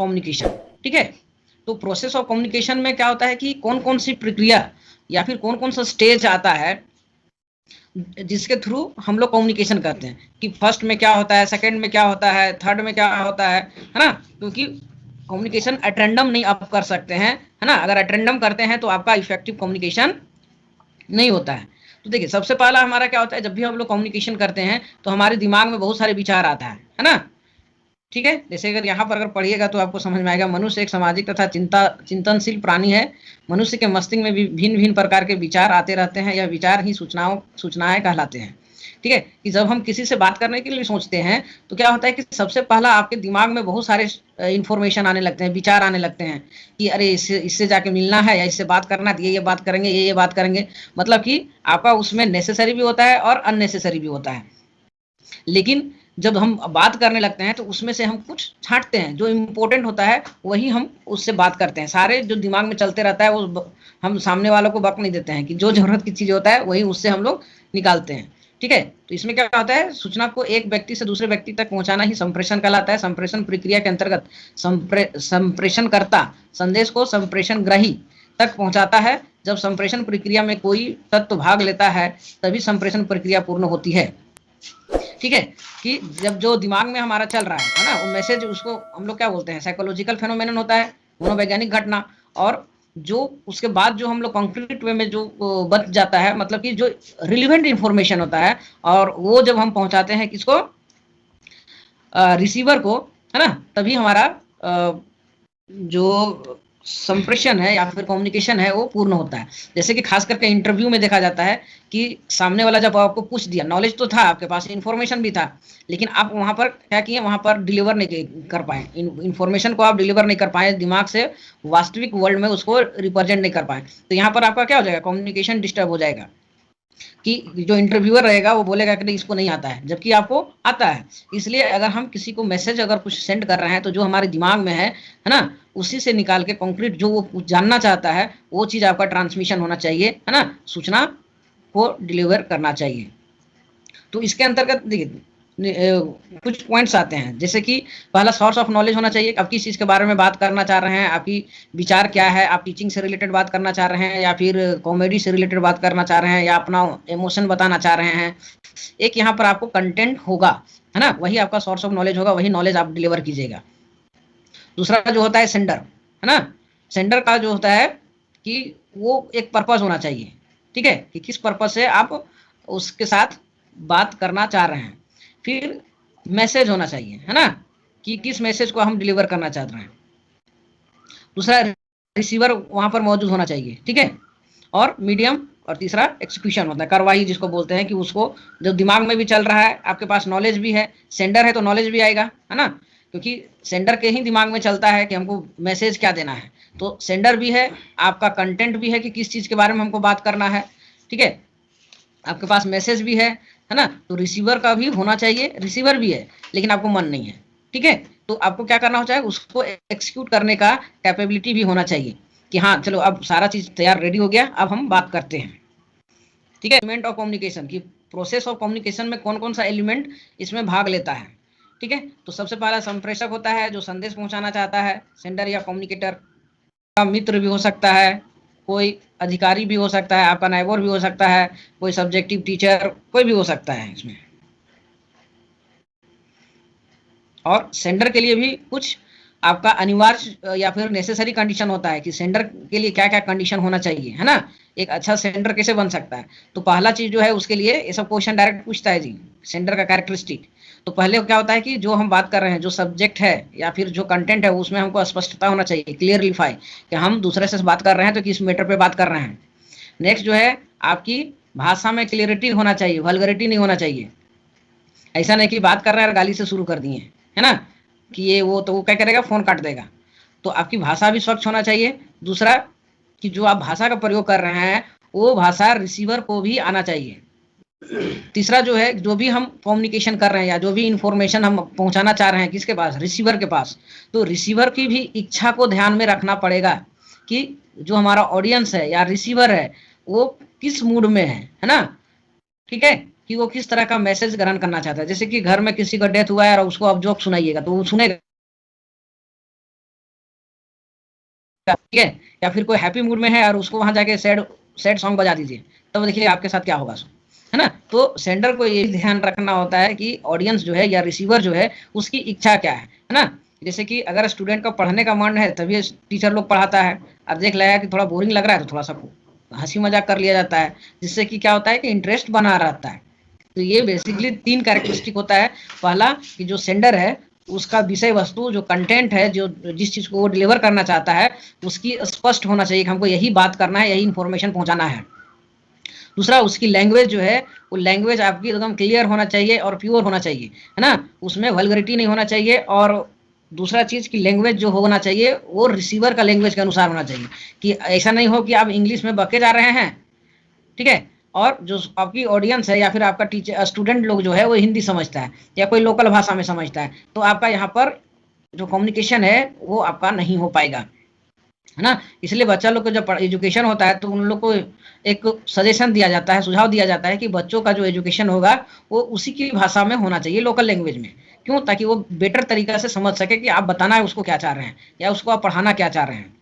Communication. ठीक है, तो प्रोसेस ऑफ कम्युनिकेशन में क्या होता है कि कौन कौन सी प्रक्रिया या फिर कौन कौन सा स्टेज आता है जिसके थ्रू हम लोग कम्युनिकेशन करते हैं, कि फर्स्ट में क्या होता है, सेकंड में क्या होता है, थर्ड में क्या होता है ना। क्योंकि कम्युनिकेशन एट रैंडम नहीं आप कर सकते हैं, है ना। अगर एट रैंडम करते हैं तो आपका इफेक्टिव कम्युनिकेशन नहीं होता है। तो देखिए, सबसे पहला हमारा क्या होता है, जब भी हम लोग कम्युनिकेशन करते हैं तो हमारे दिमाग में बहुत सारे विचार आता है ना। ठीक है, जैसे अगर यहाँ पर अगर पढ़िएगा तो आपको समझ में आएगा, मनुष्य एक सामाजिक तथा चिंतनशील प्राणी है। मनुष्य के मस्तिष्क में भी भिन्न भिन्न प्रकार के विचार आते रहते हैं। यह विचार ही सूचनाएं कहलाते हैं। ठीक है, कि जब हम किसी से बात करने के लिए सोचते हैं तो क्या होता है कि सबसे पहला आपके दिमाग में बहुत सारे इंफॉर्मेशन आने लगते हैं, विचार आने लगते हैं कि अरे इससे इससे जाके मिलना है, या इससे बात करना है, ये बात करेंगे, ये बात करेंगे। मतलब कि आपका उसमें नेसेसरी भी होता है और अननेसेसरी भी होता है। लेकिन जब हम बात करने लगते हैं तो उसमें से हम कुछ छांटते हैं, जो इम्पोर्टेंट होता है वही हम उससे बात करते हैं। सारे जो दिमाग में चलते रहता है वो हम सामने वालों को वक्त नहीं देते हैं, कि जो जरूरत की चीज होता है वही उससे हम लोग निकालते हैं। ठीक है, तो इसमें क्या होता है, सूचना को एक व्यक्ति से दूसरे व्यक्ति तक पहुंचाना ही संप्रेषण कहलाता है। संप्रेषण प्रक्रिया के अंतर्गत संप्रेषणकर्ता संदेश को संप्रेषण ग्राही तक पहुंचाता है। जब संप्रेषण प्रक्रिया में कोई तत्व भाग लेता है तभी संप्रेषण प्रक्रिया पूर्ण होती है। ठीक है, कि जब जो दिमाग में हमारा चल रहा है ना, वो मैसेज, उसको हम लोग क्या बोलते हैं, साइकोलॉजिकल फेनोमेनन होता है, मनोवैज्ञानिक घटना। और जो उसके बाद जो हम लोग कॉन्क्रीट वे में जो बच जाता है, मतलब कि जो रिलीवेंट इंफॉर्मेशन होता है, और वो जब हम पहुंचाते हैं किसको, रिसीवर को, है ना, तभी हमारा जो संप्रेषण है या फिर कम्युनिकेशन है वो पूर्ण होता है। जैसे कि खास करके इंटरव्यू में देखा जाता है कि सामने वाला जब आपको पूछ दिया, नॉलेज तो था आपके पास, इन्फॉर्मेशन भी था, लेकिन आप वहां पर क्या किए, वहां पर डिलीवर नहीं कर पाए, इन्फॉर्मेशन को आप डिलीवर नहीं कर पाए, दिमाग से वास्तविक वर्ल्ड में उसको रिप्रेजेंट नहीं कर पाए। तो यहाँ पर आपका क्या हो जाएगा, कम्युनिकेशन डिस्टर्ब हो जाएगा, कि जो इंटरव्यूअर रहेगा वो बोलेगा कि नहीं इसको नहीं आता है, जबकि आपको आता है। इसलिए अगर हम किसी को मैसेज अगर कुछ सेंड कर रहे हैं तो जो हमारे दिमाग में है ना, उसी से निकाल के कंक्रीट जो वो जानना चाहता है वो चीज़ आपका ट्रांसमिशन होना चाहिए, है ना, सूचना को डिलीवर करना चाहिए। तो इसके अंतर्गत देखिए कुछ पॉइंट्स आते हैं, जैसे कि पहला सोर्स ऑफ नॉलेज होना चाहिए। आप किस चीज़ के बारे में बात करना चाह रहे हैं, आपकी विचार क्या है, आप टीचिंग से रिलेटेड बात करना चाह रहे हैं या फिर कॉमेडी से रिलेटेड बात करना चाह रहे हैं या अपना इमोशन बताना चाह रहे हैं। एक यहाँ पर आपको कंटेंट होगा, है ना, वही आपका सोर्स ऑफ नॉलेज होगा, वही नॉलेज आप डिलीवर कीजिएगा। दूसरा जो होता है सेंडर, है ना, सेंडर का जो होता है कि वो एक पर्पज होना चाहिए। ठीक है, कि किस पर्पज से आप उसके साथ बात करना चाह रहे हैं। फिर मैसेज होना चाहिए, है ना, कि किस मैसेज को हम डिलीवर करना चाह रहे हैं। दूसरा रिसीवर वहां पर मौजूद होना चाहिए। ठीक है, और मीडियम, और तीसरा एक्सक्यूशन होता है, कार्रवाई जिसको बोलते हैं, कि उसको जो दिमाग में भी चल रहा है, आपके पास नॉलेज भी है, सेंडर है तो नॉलेज भी आएगा, है ना, क्योंकि सेंडर के ही दिमाग में चलता है कि हमको मैसेज क्या देना है। तो सेंडर भी है, आपका कंटेंट भी है कि किस चीज़ के बारे में हमको बात करना है। ठीक है, आपके पास मैसेज भी है ना, तो रिसीवर का भी होना चाहिए, रिसीवर भी है लेकिन आपको मन नहीं है। ठीक है, तो आपको क्या करना हो चाहिए, उसको एक्सिक्यूट करने का कैपेबिलिटी भी होना चाहिए, कि हाँ चलो अब सारा चीज़ तैयार रेडी हो गया, अब हम बात करते हैं। ठीक है, एलिमेंट ऑफ कम्युनिकेशन की प्रोसेस ऑफ कम्युनिकेशन में कौन कौन सा एलिमेंट इसमें भाग लेता है। ठीक है, तो सबसे पहला संप्रेषक होता है जो संदेश पहुंचाना चाहता है, सेंडर या कम्युनिकेटर का मित्र भी हो सकता है, कोई अधिकारी भी हो सकता है, आपका नाइबर भी हो सकता है, कोई सब्जेक्टिव टीचर, कोई भी हो सकता है इसमें। और सेंडर के लिए भी कुछ आपका अनिवार्य या फिर नेसेसरी कंडीशन होता है, कि सेंडर के लिए क्या क्या कंडीशन होना चाहिए, है ना, एक अच्छा सेंडर कैसे बन सकता है। तो पहला चीज जो है उसके लिए ये सब क्वेश्चन डायरेक्ट पूछता है जी, सेंडर का कैरेक्टरिस्टिक। तो पहले क्या होता है कि जो हम बात कर रहे हैं, जो सब्जेक्ट है या फिर जो कंटेंट है, उसमें हमको स्पष्टता होना चाहिए, क्लियरलीफाई, कि हम दूसरे से बात कर रहे हैं तो किस मैटर पे बात कर रहे हैं। नेक्स्ट जो है आपकी भाषा में क्लियरिटी होना चाहिए, वल्गरिटी नहीं होना चाहिए। ऐसा नहीं कि बात कर रहे हैं और गाली से शुरू कर दिए, है ना, कि ये वो, तो वो क्या करेगा, फोन काट देगा। तो आपकी भाषा भी स्वच्छ होना चाहिए। दूसरा कि जो आप भाषा का प्रयोग कर रहे हैं वो भाषा रिसीवर को भी आना चाहिए। तीसरा जो है, जो भी हम कम्युनिकेशन कर रहे हैं या जो भी इंफॉर्मेशन हम पहुंचाना चाह रहे हैं, किसके पास, रिसीवर के पास, तो रिसीवर की भी इच्छा को ध्यान में रखना पड़ेगा, कि जो हमारा ऑडियंस है या रिसीवर है वो किस मूड में है ना। ठीक है, कि वो किस तरह का मैसेज ग्रहण करना चाहता है। जैसे कि घर में किसी का डेथ हुआ है और उसको आप जोक सुनाइएगा तो वो सुनेगा ठीक है, या फिर कोई हैप्पी मूड में है और उसको वहां जाके सैड सैड सॉन्ग बजा दीजिए, तब देखिए आपके साथ क्या होगा, है ना। तो सेंडर को ये ध्यान रखना होता है कि ऑडियंस जो है या रिसीवर जो है उसकी इच्छा क्या है ना। जैसे कि अगर स्टूडेंट का पढ़ने का मन है तभी टीचर लोग पढ़ाता है, अब देख लगा कि थोड़ा बोरिंग लग रहा है तो थोड़ा सा हंसी मजाक कर लिया जाता है, जिससे कि क्या होता है कि इंटरेस्ट बना रहता है। तो ये बेसिकली 3 कैरेक्टरिस्टिक होता है। पहला कि जो सेंडर है उसका विषय वस्तु जो कंटेंट है, जो जिस चीज को वो डिलीवर करना चाहता है उसकी स्पष्ट होना चाहिए कि हमको यही बात करना है, यही इन्फॉर्मेशन पहुंचाना है। दूसरा उसकी लैंग्वेज जो है वो लैंग्वेज आपकी एकदम क्लियर होना चाहिए और प्योर होना चाहिए, है ना, उसमें वल्गरिटी नहीं होना चाहिए। और दूसरा चीज की लैंग्वेज जो होना चाहिए वो रिसीवर का लैंग्वेज के अनुसार होना चाहिए, कि ऐसा नहीं हो कि आप इंग्लिश में बके जा रहे हैं, ठीक है, और जो आपकी ऑडियंस है या फिर आपका टीचर स्टूडेंट लोग जो है वो हिंदी समझता है या कोई लोकल भाषा में समझता है, तो आपका यहाँ पर जो कम्युनिकेशन है वो आपका नहीं हो पाएगा, है ना। इसलिए बच्चा लोग को जब एजुकेशन होता है तो उन लोग को एक सजेशन दिया जाता है, सुझाव दिया जाता है कि बच्चों का जो एजुकेशन होगा वो उसी की भाषा में होना चाहिए, लोकल लैंग्वेज में। क्यों? ताकि वो बेटर तरीका से समझ सके कि आप बताना है उसको क्या चाह रहे हैं या उसको आप पढ़ाना क्या चाह रहे हैं,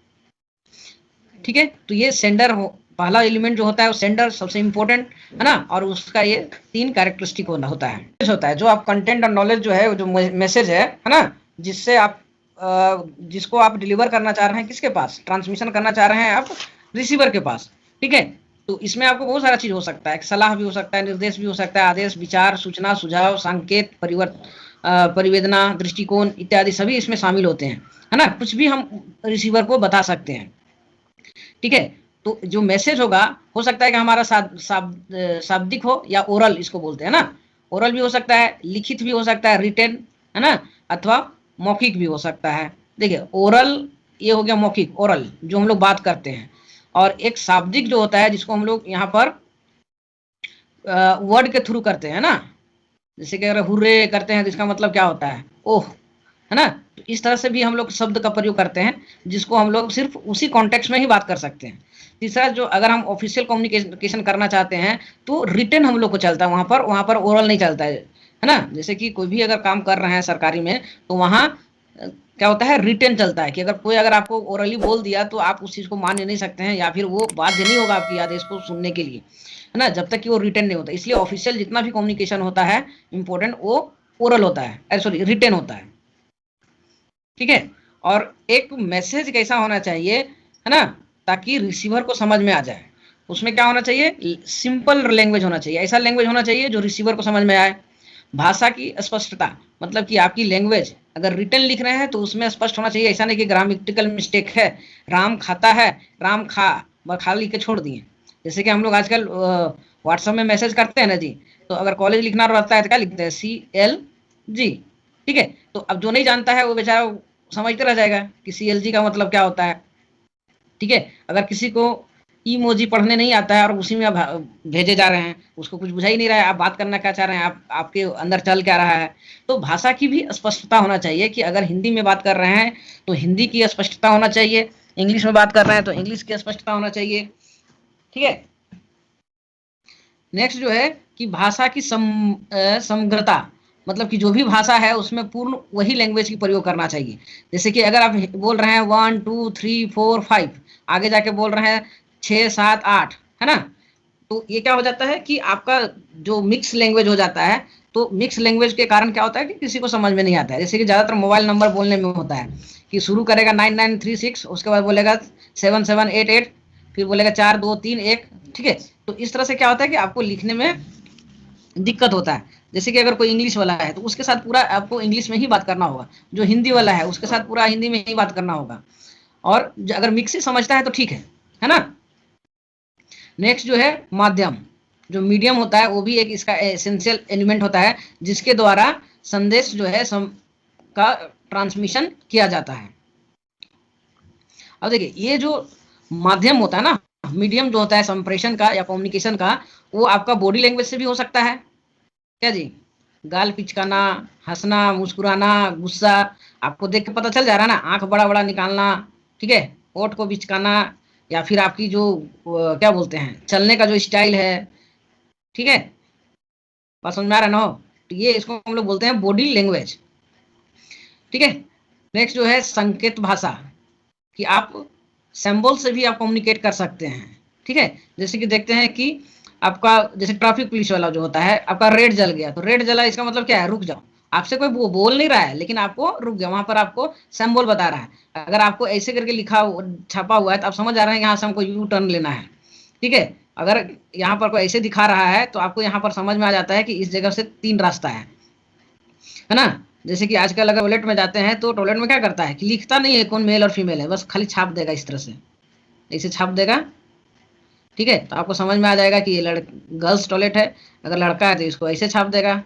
ठीक है। तो ये सेंडर पहला एलिमेंट जो होता है वो सेंडर सबसे इंपॉर्टेंट, है ना, और उसका ये 3 कैरेक्टरिस्टिक होता है जो आप कंटेंट और नॉलेज जो है, जो मैसेज है ना, जिससे आप जिसको आप डिलीवर करना चाह रहे हैं किसके पास, ट्रांसमिशन करना चाह रहे हैं आप रिसीवर के पास, ठीक है। तो इसमें आपको बहुत सारा चीज हो सकता है, सलाह भी हो सकता है, निर्देश भी हो सकता है, आदेश, विचार, सूचना, सुझाव, संकेत, परिवेदना, दृष्टिकोण इत्यादि सभी इसमें शामिल होते हैं, है ना। कुछ भी हम रिसीवर को बता सकते हैं, ठीक है। तो जो मैसेज होगा हो सकता है कि हमारा शाब्दिक हो या ओरल इसको बोलते हैं ना, ओरल भी हो सकता है, लिखित भी हो सकता है, रिटेन, है ना, अथवा मौखिक भी हो सकता है। देखिए ओरल ये हो गया मौखिक, ओरल जो हम लोग बात करते हैं, और एक शाब्दिक जो होता है जिसको हम लोग यहाँ पर वर्ड के थ्रू करते हैं ना, जैसे कि अगर हुर्रे करते हैं तो इसका मतलब क्या होता है, ओह, है ना। तो इस तरह से भी हम लोग शब्द का प्रयोग करते हैं जिसको हम लोग सिर्फ उसी कॉन्टेक्स्ट में ही बात कर सकते हैं। तीसरा, जो अगर हम ऑफिशियल कम्युनिकेशन करना चाहते हैं तो रिटन हम लोग को चलता है, वहां पर ओरल नहीं चलता है ना। जैसे कि कोई भी अगर काम कर रहे हैं सरकारी में तो वहां क्या होता है, रिटन चलता है, कि अगर कोई अगर आपको ओरली बोल दिया तो आप उस चीज को मान नहीं सकते हैं या फिर वो बाध्य नहीं होगा आपकी आदेश को सुनने के लिए, है ना, जब तक कि वो रिटन नहीं होता। इसलिए ऑफिशियल जितना भी कम्युनिकेशन होता है इंपॉर्टेंट वो ओरल होता है, सॉरी रिटन होता है, ठीक है। और एक मैसेज कैसा होना चाहिए, है ना, ताकि रिसीवर को समझ में आ जाए, उसमें क्या होना चाहिए, सिंपल लैंग्वेज होना चाहिए, ऐसा लैंग्वेज होना चाहिए जो रिसीवर को समझ में आए। भाषा की स्पष्टता, मतलब कि आपकी लैंग्वेज अगर रिटर्न लिख रहे हैं तो उसमें स्पष्ट होना चाहिए, ऐसा नहीं कि ग्रामेटिकल मिस्टेक है, राम खाता है, राम खा लिख के छोड़ दिए। जैसे कि हम लोग आजकल व्हाट्सएप में मैसेज करते हैं ना जी, तो अगर कॉलेज लिखना रहता है तो क्या लिखते हैं, CLG, ठीक है। तो अब जो नहीं जानता है वो बेचारा समझते रह जाएगा कि CLG का मतलब क्या होता है, ठीक है। अगर किसी को इमोजी पढ़ने नहीं आता है और उसी में आप भेजे जा रहे हैं, उसको कुछ बुझा ही नहीं रहा है आप बात करना क्या चाह रहे हैं, आप आपके अंदर चल क्या रहा है। तो भाषा की भी स्पष्टता होना चाहिए, कि अगर हिंदी में बात कर रहे हैं तो हिंदी की स्पष्टता होना चाहिए, इंग्लिश में बात कर रहे हैं तो इंग्लिश की स्पष्टता होना चाहिए, ठीक है। नेक्स्ट जो है कि भाषा की समग्रता, मतलब कि जो भी भाषा है उसमें पूर्ण वही लैंग्वेज की प्रयोग करना चाहिए। जैसे कि अगर आप बोल रहे हैं 1 2 3 4 5, आगे जाके बोल रहे हैं 6 7 8, है ना, तो ये क्या हो जाता है कि आपका जो मिक्स लैंग्वेज हो जाता है। तो मिक्स लैंग्वेज के कारण क्या होता है कि किसी को समझ में नहीं आता है। जैसे कि ज्यादातर मोबाइल नंबर बोलने में होता है कि शुरू करेगा 9936, उसके बाद बोलेगा 7788, फिर बोलेगा 4231, ठीक है। तो इस तरह से क्या होता है कि आपको लिखने में दिक्कत होता है। जैसे कि अगर कोई इंग्लिश वाला है तो उसके साथ पूरा आपको इंग्लिश में ही बात करना होगा, जो हिंदी वाला है उसके साथ पूरा हिंदी में ही बात करना होगा, और अगर मिक्स ही समझता है तो ठीक है ना। नेक्स्ट जो है माध्यम, जो मीडियम होता है वो भी एक इसका एसेंशियल एलिमेंट होता है, जिसके द्वारा संदेश जो है का ट्रांसमिशन किया जाता है। अब देखिए ये जो माध्यम होता है ना, मीडियम जो होता है संप्रेषण का या कम्युनिकेशन का, वो आपका बॉडी लैंग्वेज से भी हो सकता है, क्या जी, गाल पिचकाना, हंसना, मुस्कुराना, गुस्सा, आपको देख के पता चल जा रहा है ना, आंख बड़ा बड़ा निकालना, ठीक है, होठ को बिचकाना, या फिर आपकी जो क्या बोलते हैं चलने का जो स्टाइल है, ठीक है, बात समझ में आ रहा है ना। तो ये इसको हम लोग बोलते हैं बॉडी लैंग्वेज, ठीक है। नेक्स्ट जो है संकेत भाषा, कि आप सिंबल से भी आप कम्युनिकेट कर सकते हैं। ठीक है, जैसे कि देखते हैं कि आपका जैसे ट्रैफिक पुलिस वाला जो होता है, आपका रेड जल गया, तो रेड जला इसका मतलब क्या है, रुक जाओ। आपसे कोई वो बोल नहीं रहा है, लेकिन आपको रुक गया, वहां पर आपको सिंबल बता रहा है। अगर आपको ऐसे करके लिखा छपा हुआ है तो आप समझ आ रहे हैं यहाँ से हमको यू टर्न लेना है। ठीक है, अगर यहाँ पर कोई ऐसे दिखा रहा है तो आपको यहाँ पर समझ में आ जाता है कि इस जगह से 3 रास्ता है ना। जैसे कि आजकल अगर टॉयलेट में जाते हैं तो टॉयलेट में क्या करता है कि लिखता नहीं है कौन मेल और फीमेल है, बस खाली छाप देगा इस तरह से, ऐसे छाप देगा। ठीक है, तो आपको समझ में आ जाएगा कि ये गर्ल्स टॉयलेट है। अगर लड़का है तो इसको ऐसे छाप देगा।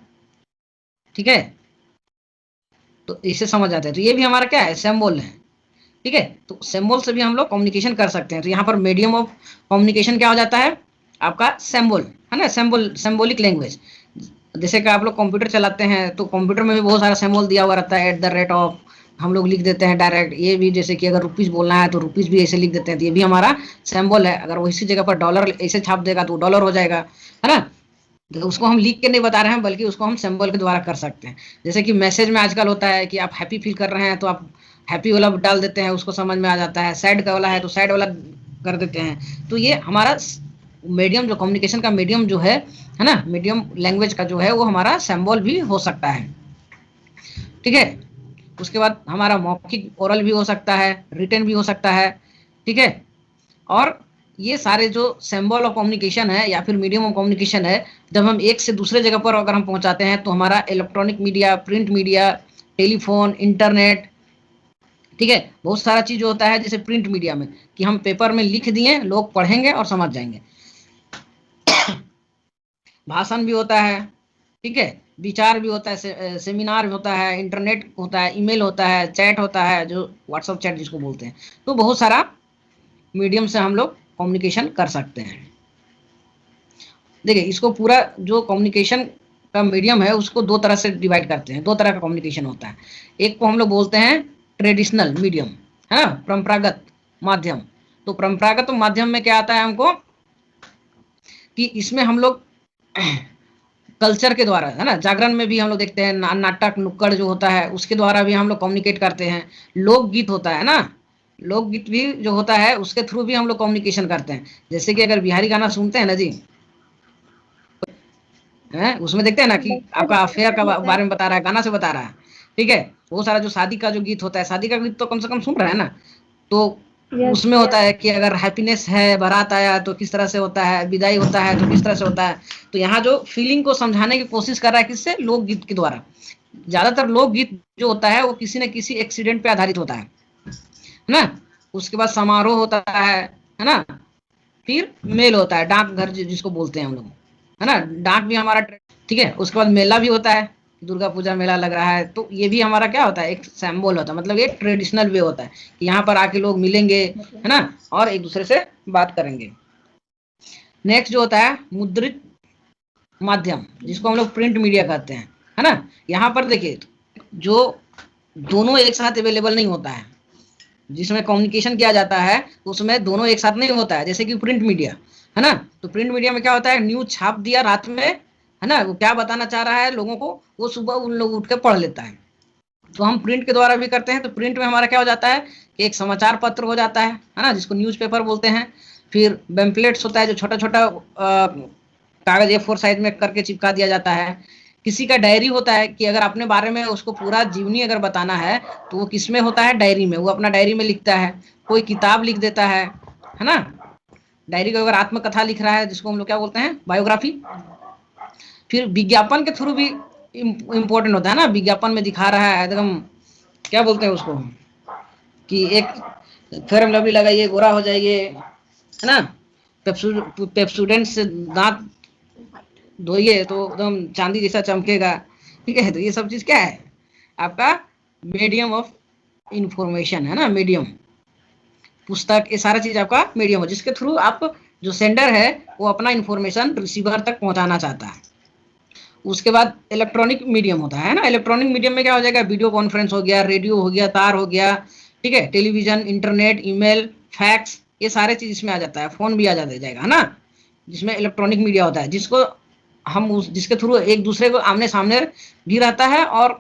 ठीक है, तो इससे समझ आते हैं। तो ये भी हमारा क्या है, सिंबल है। ठीक है, तो सिंबल से भी हम लोग कम्युनिकेशन कर सकते हैं। तो यहाँ पर मीडियम ऑफ कम्युनिकेशन क्या हो जाता है, आपका सिंबल है ना, सिंबॉलिक लैंग्वेज। जैसे कि आप लोग कंप्यूटर चलाते हैं तो कंप्यूटर में भी बहुत सारा सिंबल दिया हुआ रहता है, @ हम लोग लिख देते हैं डायरेक्ट। ये भी जैसे कि अगर रुपीज़ बोलना है तो रुपीज़ भी ऐसे लिख देते हैं, तो ये भी हमारा सिंबल है। अगर उसी जगह पर डॉलर ऐसे छाप देगा तो डॉलर हो जाएगा, है ना। तो उसको हम लिख के नहीं बता रहे हैं, बल्कि उसको हम सिंबल के द्वारा कर सकते हैं। जैसे कि मैसेज में आजकल होता है कि आप हैप्पी फील कर रहे हैं तो आप हैप्पी वाला डाल देते हैं, उसको समझ में आ जाता है। सैड का वाला है तो सैड वाला कर देते हैं। तो ये हमारा मीडियम जो कम्युनिकेशन का मीडियम जो है ना, मीडियम लैंग्वेज का जो है वो हमारा सिंबल भी हो सकता है। ठीक है, उसके बाद हमारा मौखिक ओरल भी हो सकता है, रिटन भी हो सकता है। ठीक है, और ये सारे जो सिंबल ऑफ कम्युनिकेशन है या फिर मीडियम ऑफ कम्युनिकेशन है, जब हम एक से दूसरे जगह पर अगर हम पहुंचाते हैं तो हमारा electronic media, print media, telephone, internet, ठीक है, बहुत सारा चीज होता है। जैसे प्रिंट मीडिया में कि हम पेपर में लिख दिए, लोग पढ़ेंगे और समझ जाएंगे। भाषण भी होता है, ठीक है, विचार भी होता है, सेमिनार भी होता है, इंटरनेट होता है, ईमेल होता है, चैट होता है, जो व्हाट्सएप चैट जिसको बोलते हैं। तो बहुत सारा मीडियम से हम लोग कम्युनिकेशन कर सकते हैं। देखिए, इसको पूरा जो कम्युनिकेशन का मीडियम है उसको 2 तरह से डिवाइड करते हैं। 2 तरह का कम्युनिकेशन होता है। एक को हम लोग बोलते हैं ट्रेडिशनल मीडियम, है ना, परंपरागत माध्यम। तो परंपरागत माध्यम में क्या आता है हमको कि इसमें हम लोग कल्चर के द्वारा, है ना, जागरण में भी हम लोग देखते हैं, नाटक नुक्कड़ जो होता है उसके द्वारा भी हम लोग कम्युनिकेट करते हैं। लोकगीत होता है ना, लोकगीत भी जो होता है उसके थ्रू भी हम लोग कम्युनिकेशन करते हैं। जैसे कि अगर बिहारी गाना सुनते हैं ना जी, है उसमें देखते हैं ना कि आपका अफेयर का बारे में बता रहा है, गाना से बता रहा है। ठीक है, बहुत सारा जो शादी का जो गीत होता है, शादी का गीत तो कम से कम सुन रहा है ना, तो उसमें होता है कि अगर हैप्पीनेस है, बारात आया तो किस तरह से होता है, विदाई होता है तो किस तरह से होता है। तो यहाँ जो फीलिंग को समझाने की कोशिश कर रहा है, किससे, लोकगीत के द्वारा। ज्यादातर लोकगीत जो होता है वो किसी न किसी एक्सीडेंट पे आधारित होता है ना। उसके बाद समारोह होता है ना। फिर मेल होता है, डाक घर जिसको बोलते हैं हम लोग, है ना, डाक भी हमारा। ठीक है, उसके बाद मेला भी होता है, दुर्गा पूजा मेला लग रहा है तो ये भी हमारा क्या होता है, एक सिंबल होता है। मतलब ये ट्रेडिशनल वे होता है कि यहाँ पर आके लोग मिलेंगे, है ना, और एक दूसरे से बात करेंगे। नेक्स्ट जो होता है मुद्रित माध्यम, जिसको हम लोग प्रिंट मीडिया कहते हैं, है ना। यहाँ पर देखिए, जो दोनों एक साथ अवेलेबल नहीं होता है, जिसमें कम्युनिकेशन किया जाता है उसमें दोनों एक साथ नहीं होता है। जैसे कि प्रिंट मीडिया, है ना, तो प्रिंट मीडिया में क्या होता है, न्यूज छाप दिया रात में, है ना, वो क्या बताना चाह रहा है लोगों को, वो सुबह उन लोग उठ के पढ़ लेता है। तो हम प्रिंट के द्वारा भी करते हैं। तो प्रिंट में हमारा क्या हो जाता है कि एक समाचार पत्र हो जाता है ना, जिसको न्यूज़पेपर बोलते हैं। फिर पेम्पलेट्स होता है, जो छोटा छोटा कागज A4 साइज में करके चिपका दिया जाता है। किसी का डायरी होता है कि अगर अपने बारे में उसको पूरा जीवनी अगर बताना है तो वो किस में होता है, डायरी में, वो अपना डायरी में लिखता है। कोई किताब लिख देता है ना। डायरी को अगर आत्मकथा लिख रहा है, जिसको हम लोग क्या बोलते हैं, बायोग्राफी। फिर विज्ञापन के थ्रू भी इम्पोर्टेंट होता है ना, विज्ञापन में दिखा रहा है एकदम, क्या बोलते हैं उसको, कि एक फेयर एंड लवली लगाइए गोरा हो जाइए, है ना, पेप्सोडेंट से दांत धोइए तो एकदम चांदी जैसा चमकेगा। ठीक है, तो ये सब चीज क्या है, आपका मीडियम ऑफ इंफॉर्मेशन, है ना, मीडियम। पुस्तक, ये सारा चीज आपका मीडियम है, जिसके थ्रू आप जो सेंडर है वो अपना इंफॉर्मेशन रिसीवर तक पहुंचाना चाहता है। उसके बाद इलेक्ट्रॉनिक मीडियम होता है ना। इलेक्ट्रॉनिक मीडियम में क्या हो जाएगा, वीडियो कॉन्फ्रेंस हो गया, रेडियो हो गया, तार हो गया, ठीक है, टेलीविजन, इंटरनेट, ईमेल, फैक्स, ये सारे चीज इसमें आ जाता है। फोन भी आ जाएगा, है ना, जिसमें इलेक्ट्रॉनिक मीडिया होता है, जिसको हम जिसके थ्रू एक दूसरे को आमने सामने भी रहता है और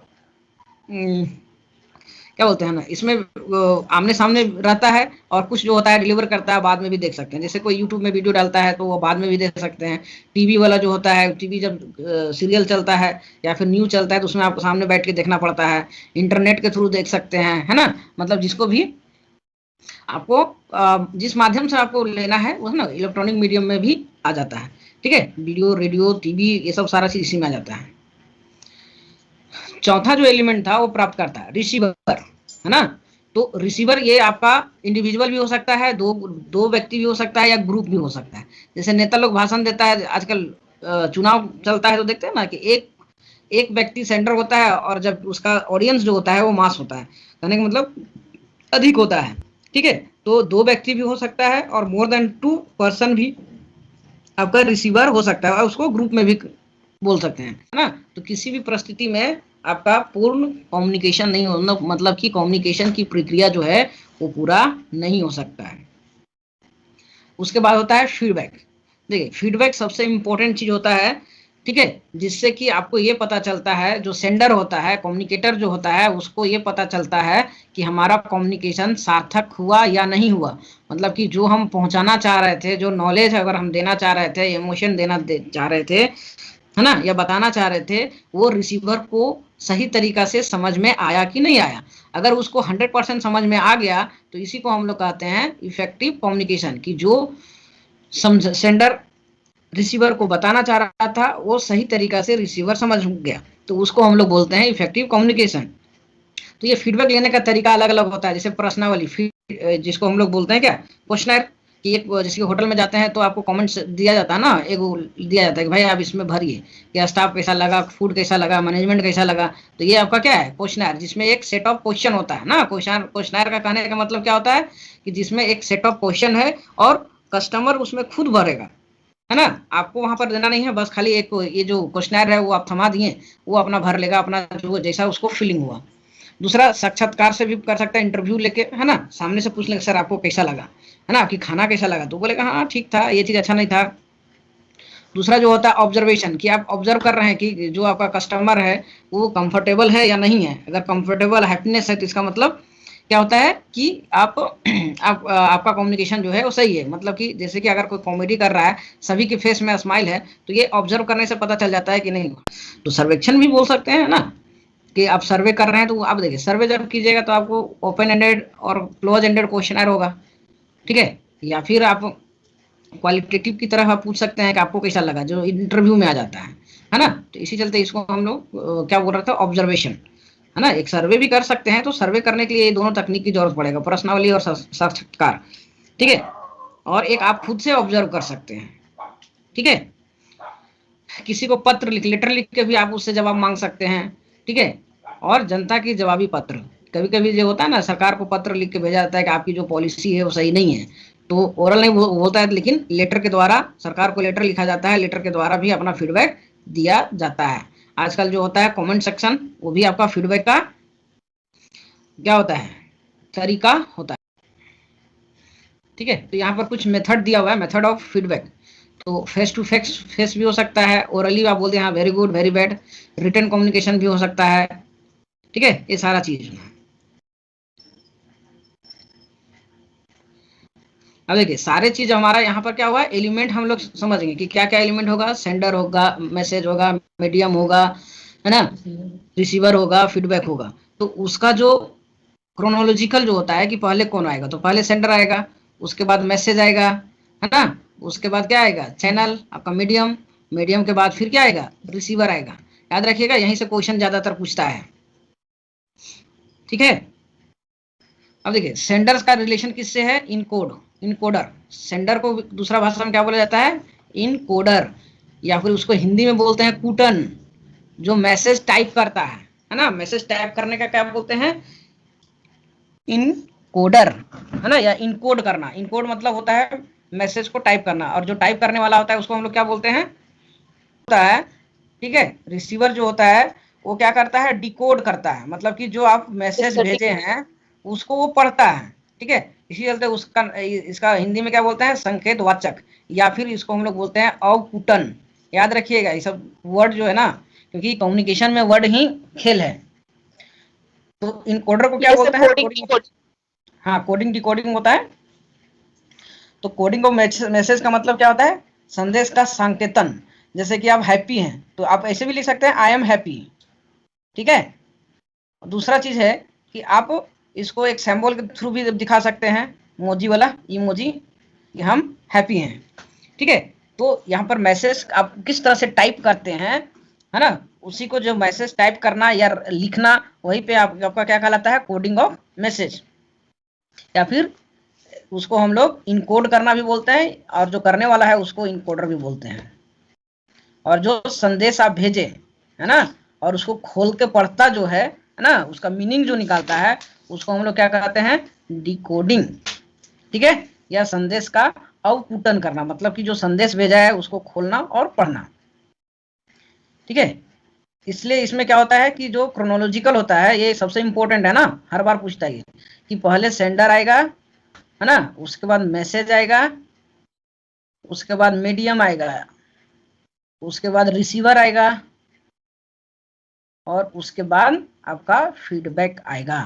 क्या बोलते हैं ना, इसमें आमने सामने रहता है, और कुछ जो होता है डिलीवर करता है बाद में भी देख सकते हैं। जैसे कोई यूट्यूब में वीडियो डालता है तो वो बाद में भी देख सकते हैं। टीवी वाला जो होता है, टीवी जब सीरियल चलता है या फिर न्यूज चलता है तो उसमें आपको सामने बैठ के देखना पड़ता है। इंटरनेट के थ्रू देख सकते हैं, है ना, मतलब जिसको भी आपको जिस माध्यम से आपको लेना है वो है ना, इलेक्ट्रॉनिक मीडियम में भी आ जाता है। ठीक है, वीडियो, रेडियो, टीवी, ये सब सारा चीज इसी में आ जाता है। चौथा जो एलिमेंट था वो प्राप्त करता है रिसीवर, है ना। तो रिसीवर ये आपका इंडिविजुअल भी हो सकता है, दो दो व्यक्ति भी हो सकता है, या ग्रुप भी हो सकता है। जैसे नेता लोग भाषण देता है, आजकल चुनाव चलता है तो देखते हैं ना कि एक एक व्यक्ति सेंटर होता है, और जब उसका ऑडियंस जो होता है वो मास होता है, कहने का मतलब अधिक होता है। ठीक है, तो दो व्यक्ति भी हो सकता है, और मोर देन 2 पर्सन भी आपका रिसीवर हो सकता है, और उसको ग्रुप में भी बोल सकते हैं, है ना। तो किसी भी परिस्थिति में आपका पूर्ण कम्युनिकेशन नहीं होना, मतलब कि कम्युनिकेशन की प्रक्रिया जो है वो पूरा नहीं हो सकता है। उसके बाद होता है फीडबैक। देखिए, फीडबैक सबसे इंपॉर्टेंट चीज होता है, ठीक है, जिससे कि आपको ये पता चलता है, जो सेंडर होता है, कम्युनिकेटर जो होता है, उसको ये पता चलता है कि हमारा कम्युनिकेशन सार्थक हुआ या नहीं हुआ। मतलब कि जो हम पहुंचाना चाह रहे थे, जो नॉलेज अगर हम देना चाह रहे थे, इमोशन चाह रहे थे, है ना, या बताना चाह रहे थे, वो रिसीवर को सही तरीका से समझ में आया कि नहीं आया। अगर उसको 100% समझ में आ गया तो इसी को हम लोग कहते हैं इफेक्टिव कम्युनिकेशन, कि जो सेंडर रिसीवर को बताना चाह रहा था वो सही तरीका से रिसीवर समझ गया, तो उसको हम लोग बोलते हैं इफेक्टिव कम्युनिकेशन। तो ये फीडबैक लेने का तरीका अलग अलग होता है। जैसे प्रश्नावली, जिसको हम लोग बोलते हैं क्या, क्वेश्चनर, कि एक जैसे होटल में जाते हैं तो आपको कमेंट्स दिया जाता है ना, एक दिया जाता है कि भाई आप इसमें भरिए, कि स्टाफ कैसा लगा, फूड कैसा लगा, मैनेजमेंट कैसा लगा। तो ये आपका क्या है, क्वेश्चनर, जिसमें एक सेट ऑफ क्वेश्चन होता है ना। क्वेश्चनर का कहने का मतलब क्या होता है कि जिसमें एक सेट ऑफ क्वेश्चन है, और कस्टमर उसमें खुद भरेगा, है ना। आपको वहां पर देना नहीं है, बस खाली एक ये जो क्वेश्चनर है वो आप थमा दिए, वो अपना भर लेगा, अपना जो जैसा उसको फीलिंग हुआ। दूसरा, साक्षात्कार से भी कर सकता है, इंटरव्यू लेके, है ना, सामने से पूछ लेंगे सर आपको कैसा लगा, है ना, आपकी खाना कैसा लगा, तो बोलेगा हाँ ठीक था, ये चीज अच्छा नहीं था। दूसरा जो होता है ऑब्जर्वेशन, कि आप ऑब्जर्व कर रहे हैं कि जो आपका कस्टमर है वो कंफर्टेबल है या नहीं है। अगर कंफर्टेबल, हैप्पीनेस है, तो इसका मतलब क्या होता है कि आपका कम्युनिकेशन जो है वो सही है। मतलब कि जैसे कि अगर कोई कॉमेडी कर रहा है, सभी के फेस में स्माइल है, तो ये ऑब्जर्व करने से पता चल जाता है कि नहीं। तो सर्वेक्षण भी बोल सकते हैं ना, कि आप सर्वे कर रहे हैं, तो आप देखिए सर्वे जब कीजिएगा तो आपको ओपन एंडेड और क्लोज एंडेड क्वेश्चनर होगा, ठीक है। या फिर आप क्वालिटेटिव की तरह आप पूछ सकते हैं कि आपको कैसा लगा, जो इंटरव्यू में आ जाता है ना। तो इसी चलते इसको हम लोग क्या बोल रहे थे, ऑब्जर्वेशन, है ना। एक सर्वे भी कर सकते हैं, तो सर्वे करने के लिए ये दोनों तकनीक की जरूरत पड़ेगा, प्रश्नावली और साक्षात्कार, ठीक है। और एक आप खुद से ऑब्जर्व कर सकते हैं, ठीक है। किसी को पत्र लेटर लिख के भी आप उससे जवाब मांग सकते हैं, ठीक है। और जनता की जवाबी पत्र, कभी कभी जो होता है ना, सरकार को पत्र लिख के भेजा जाता है कि आपकी जो पॉलिसी है वो सही नहीं है, तो ओरल नहीं होता है, लेकिन लेटर के द्वारा सरकार को लेटर लिखा जाता है, लेटर के द्वारा भी अपना फीडबैक दिया जाता है। आजकल जो होता है कमेंट सेक्शन, वो भी आपका फीडबैक का क्या होता है, तरीका होता है, ठीक है। तो यहाँ पर कुछ मेथड दिया हुआ है, मेथड ऑफ फीडबैक। तो फेस टू फेस भी हो सकता है, ओरली आप बोलते हैं हाँ very good, very bad, return communication भी हो सकता है, ठीक है। ये सारा चीज। अब देखिए सारे चीज हमारा यहाँ पर क्या हुआ, एलिमेंट हम लोग समझेंगे कि क्या क्या एलिमेंट होगा, सेंडर होगा, मैसेज होगा, मीडियम होगा, है ना, रिसीवर होगा, फीडबैक होगा। तो उसका जो क्रोनोलॉजिकल जो होता है कि पहले कौन आएगा, तो पहले सेंडर आएगा, उसके बाद मैसेज आएगा, है ना, उसके बाद क्या आएगा, चैनल आपका मीडियम, मीडियम के बाद फिर क्या आएगा, रिसीवर आएगा। याद रखिएगा, यहीं से क्वेश्चन ज्यादातर पूछता है, ठीक है। अब देखिए सेंडर्स का रिलेशन किससे है, इनकोडर। सेंडर को दूसरा भाषा में क्या बोला जाता है, इनकोडर, या फिर उसको हिंदी में बोलते हैं कूटन, जो मैसेज टाइप करता है ना। मैसेज टाइप करने का क्या बोलते हैं, इनकोडर, है ना, या इनकोड करना। इनकोड मतलब होता है मैसेज को टाइप करना, और जो टाइप करने वाला होता है उसको हम लोग क्या बोलते हैं, होता है, ठीक है। रिसीवर जो होता है वो क्या करता है, डिकोड करता है, मतलब कि जो आप मैसेज भेजे हैं उसको वो पढ़ता है, ठीक है। इसी चलते उसका इसका हिंदी में क्या बोलते हैं, संकेत वाचक, या फिर इसको हम लोग बोलते हैं अवकुटन। याद रखिएगा ये सब वर्ड जो है ना, क्योंकि कम्युनिकेशन में वर्ड ही खेल है। तो इनकोडर को क्या बोलते हैं? कोडिंग। हाँ, कोडिंग डिकोडिंग होता है। तो कोडिंग ऑफ मैसेज का मतलब क्या होता है? संदेश का संकेतन। जैसे कि आप हैप्पी हैं तो आप ऐसे भी लिख सकते हैं आई एम हैप्पी, ठीक है। दूसरा चीज है कि आप इसको एक सिंबल के थ्रू भी दिखा सकते हैं, मोजी वाला इमोजी, कि हम हैप्पी हैं, ठीक है। तो यहाँ पर मैसेज आप किस तरह से टाइप करते हैं, है ना, उसी को जो मैसेज टाइप करना या लिखना, वहीं पे आपका क्या कहलाता है? Coding of message. या फिर उसको हम लोग इनकोड करना भी बोलते हैं, और जो करने वाला है उसको इनकोडर भी बोलते हैं। और जो संदेश आप भेजे, है ना, और उसको खोल के पढ़ता जो है ना, उसका मीनिंग जो निकालता है, उसको हम लोग क्या कहते हैं? डिकोडिंग, ठीक है। या संदेश का अवपुटन करना, मतलब कि जो संदेश भेजा है उसको खोलना और पढ़ना, ठीक है। इसलिए इसमें क्या होता है कि जो क्रोनोलॉजिकल होता है, ये सबसे इंपॉर्टेंट है ना, हर बार पूछता है कि पहले सेंडर आएगा, है ना, उसके बाद मैसेज आएगा, उसके बाद मीडियम आएगा, उसके बाद रिसीवर आएगा, और उसके बाद आपका फीडबैक आएगा,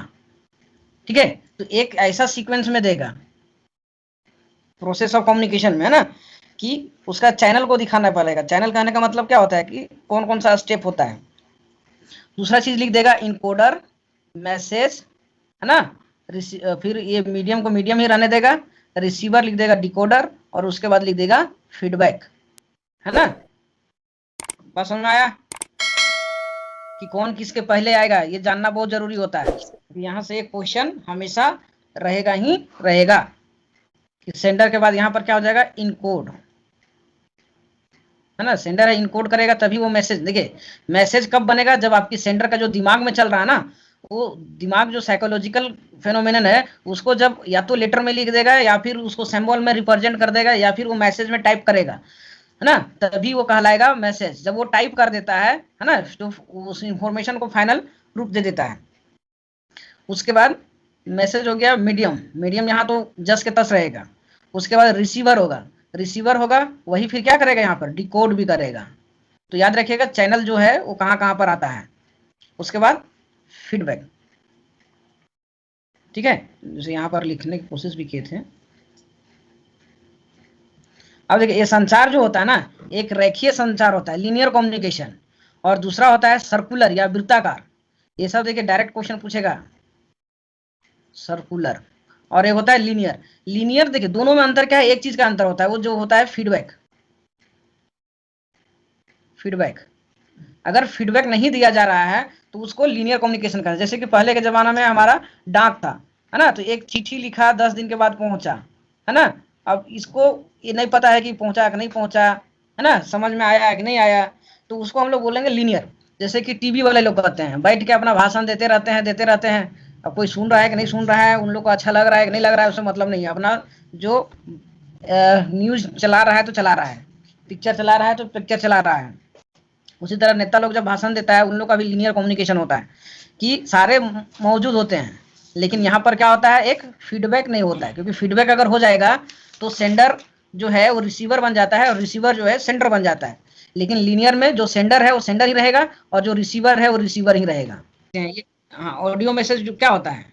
ठीक है। तो एक ऐसा सीक्वेंस में देगा प्रोसेस ऑफ कम्युनिकेशन में, है ना, कि उसका चैनल को दिखाना पड़ेगा। चैनल कहने का मतलब क्या होता है कि कौन कौन सा स्टेप होता है। दूसरा चीज लिख देगा इनकोडर, मैसेज, है ना, फिर ये मीडियम को मीडियम ही रहने देगा, रिसीवर लिख देगा डिकोडर, और उसके बाद लिख देगा फीडबैक, है ना। बात समझ में आया कि कौन किसके पहले आएगा? ये जानना बहुत जरूरी होता है। यहाँ से एक क्वेश्चन हमेशा रहेगा ही रहेगा कि सेंडर के बाद यहाँ पर क्या हो जाएगा? इनकोड, है ना। सेंडर है इनकोड करेगा तभी वो मैसेज, देखिए मैसेज कब बनेगा? जब आपकी सेंडर का जो दिमाग में चल रहा है ना, वो दिमाग जो साइकोलॉजिकल फेनोमेनन है, उसको जब या तो लेटर में लिख देगा, या फिर उसको सिंबल में रिप्रेजेंट कर देगा, या फिर वो मैसेज में टाइप करेगा, है ना, तभी वो कहलाएगा मैसेज। जब वो टाइप कर देता है ना, तो उस इंफॉर्मेशन को फाइनल रूप दे देता है। उसके बाद मैसेज हो गया मीडियम, मीडियम यहाँ तो जस के तस रहेगा। उसके बाद रिसीवर होगा, रिसीवर होगा वही फिर क्या करेगा? यहाँ पर डिकोड भी करेगा। तो याद रखिएगा चैनल जो है वो कहाँ कहाँ पर आता है। उसके बाद फीडबैक, ठीक है, जैसे यहाँ पर लिखने की कोशिश भी किए थे। अब देखिए ये संचार जो होता है ना, एक रेखीय संचार होता है, लीनियर कम्युनिकेशन, और दूसरा होता है सर्कुलर या वृत्ताकार। ये सब देखिए डायरेक्ट क्वेश्चन पूछेगा, सर्कुलर, और एक होता है लीनियर। लीनियर देखिए दोनों में अंतर क्या है? एक चीज का अंतर होता है, वो जो होता है फीडबैक। फीडबैक, अगर फीडबैक नहीं दिया जा रहा है तो उसको लीनियर कम्युनिकेशन कहते हैं। जैसे कि पहले के जमाना में हमारा डाक था, है ना, तो एक चिट्ठी लिखा 10 दिन के बाद पहुंचा, है ना। अब इसको ये नहीं पता है कि पहुंचा कि नहीं पहुंचा, है ना, समझ में आया कि नहीं आया, तो उसको हम लोग बोलेंगे लीनियर। जैसे कि टीवी वाले लोग कहते हैं, बैठ के अपना भाषण देते रहते हैं। अब कोई सुन रहा है कि नहीं सुन रहा है, उन लोग को अच्छा लग रहा है कि नहीं लग रहा है, उससे मतलब नहीं है। अपना जो न्यूज चला रहा है तो चला रहा है, पिक्चर चला रहा है तो पिक्चर चला रहा है। उसी तरह नेता लोग जब भाषण देता है, उन लोग का भी लीनियर कम्युनिकेशन होता है कि सारे मौजूद होते हैं, लेकिन यहाँ पर क्या होता है? एक फीडबैक नहीं होता है, क्योंकि फीडबैक अगर हो जाएगा तो सेंडर जो है वो रिसीवर बन जाता है, और रिसीवर जो है सेंडर बन जाता है। लेकिन लीनियर में जो सेंडर है वो सेंडर ही रहेगा, और जो रिसीवर है वो रिसीवर ही रहेगा। ये हाँ, ऑडियो मैसेज जो क्या होता है,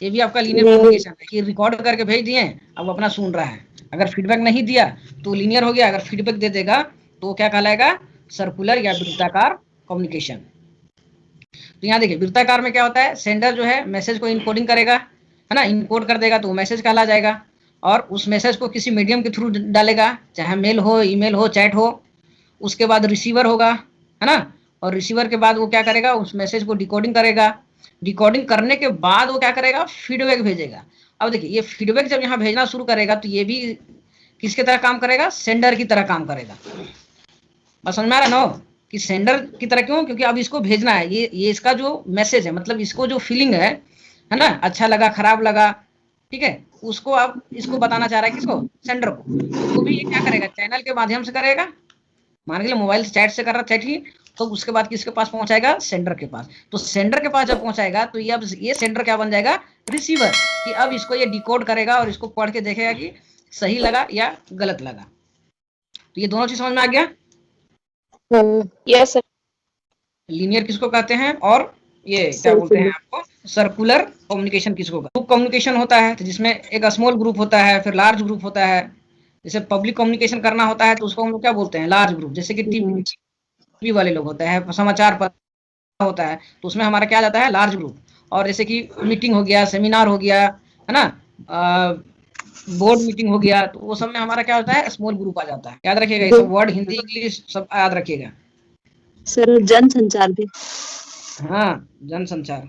ये भी आपका लीनियर कम्युनिकेशन है कि रिकॉर्ड करके भेज दिए, अब अपना सुन रहा है। अगर फीडबैक नहीं दिया तो लीनियर हो गया, अगर फीडबैक दे देगा तो क्या कहलाएगा? सर्कुलर या वृत्ताकार कम्युनिकेशन। तो यहाँ देखिए वृत्ताकार में क्या होता है? सेंडर जो है मैसेज को इनकोडिंग करेगा, है ना, इनकोड कर देगा तो मैसेज कहला जाएगा, और उस मैसेज को किसी मीडियम के थ्रू डालेगा, चाहे मेल हो, ईमेल हो, चैट हो। उसके बाद रिसीवर होगा, है ना, और रिसीवर के बाद वो क्या करेगा? उस मैसेज को डिकोडिंग करेगा। डिकोडिंग करने के बाद वो क्या करेगा? फीडबैक भेजेगा। अब देखिए ये फीडबैक जब यहाँ भेजना शुरू करेगा तो ये भी किसकी तरह काम करेगा? सेंडर की तरह काम करेगा। बस समझ में आ रहा है ना कि सेंडर की तरह क्यों? क्योंकि अब इसको भेजना है, ये इसका जो मैसेज है, मतलब इसको जो फीलिंग है ना, अच्छा लगा, खराब लगा, ठीक है, उसको अब इसको बताना चाह रहा है, किसको? सेंडर को। तो भी ये क्या करेगा? चैनल के माध्यम से करेगा। मान के मोबाइल से चैट से कर रहा, चैट ही, तो उसके बाद किसके पास पहुंचाएगा? सेंडर के पास। तो सेंडर के पास जब पहुंचाएगा तो ये अब ये सेंडर क्या बन जाएगा? रिसीवर, कि अब इसको ये डिकोड करेगा और इसको पढ़ के देखेगा कि सही लगा या गलत लगा। तो ये दोनों चीज समझ में आ गया? Yes sir. लीनियर किसको कहते हैं और ये क्या बोलते हैं आपको? सर्कुलर कम्युनिकेशन किसको, ग्रुप कम्युनिकेशन होता है तो जिसमें एक स्मॉल ग्रुप होता है, फिर लार्ज ग्रुप होता है। जैसे पब्लिक कम्युनिकेशन करना होता है तो उसको हम लोग क्या बोलते हैं, लार्ज ग्रुप। जैसे कि टीवी वाले लोग होते हैं, समाचार पत्र होता है तो उसमें हमारा क्या जाता है, लार्ज ग्रुप। और जैसे कि मीटिंग हो गया, सेमिनार हो गया, है ना, बोर्ड मीटिंग हो गया, तो वो सब में हमारा क्या होता है, स्मॉल ग्रुप आ जाता है। याद रखिएगा, ये सब वर्ड हिंदी इंग्लिश सब याद रखिएगा सर जनसंचार भी। हाँ, जनसंचार।